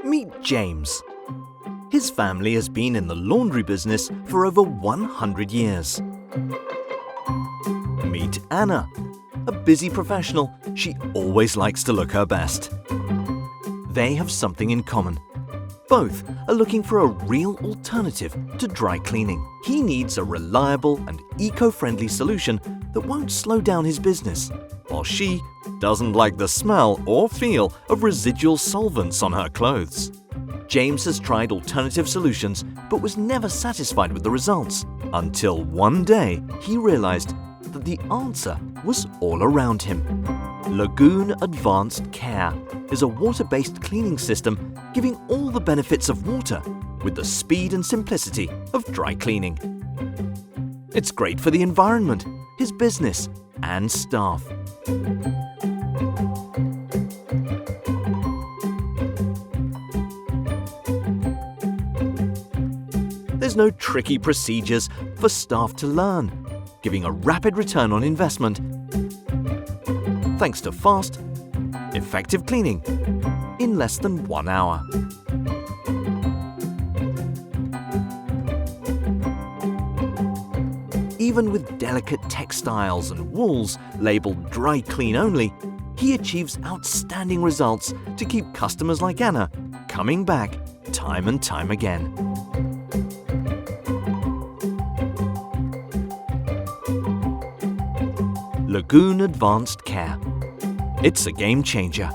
Meet James. His family has been in the laundry business for over 100 years. Meet Anna. A busy professional, she always likes to look her best. They have something in common. Both are looking for a real alternative to dry cleaning. He needs a reliable and eco-friendly solution that won't slow down his business, while she doesn't like the smell or feel of residual solvents on her clothes. James has tried alternative solutions but was never satisfied with the results, until one day he realized that the answer was all around him. Lagoon Advanced Care is a water-based cleaning system giving all the benefits of water with the speed and simplicity of dry cleaning. It's great for the environment, his business, and staff. There's no tricky procedures for staff to learn, giving a rapid return on investment thanks to fast, effective cleaning in less than 1 hour. Even with delicate textiles and wools labeled dry clean only, he achieves outstanding results to keep customers like Anna coming back time and time again. Lagoon Advanced Care. It's a game changer.